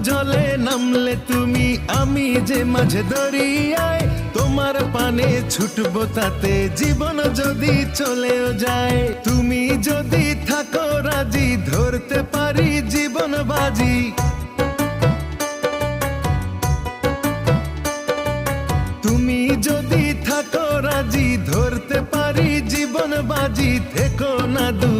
জলে নামলে তুমি, আমি যে মাঝে দরিয়ায়, তোমার পানে ছুটবো তাতে জীবন যদি চলেও যায়। তুমি যদি থাকো রাজি, ধরতে পারি জীবন বাজি। তুমি যদি থাকো রাজি, ধরতে পারি জীবন বাজি। থেকো না দূরে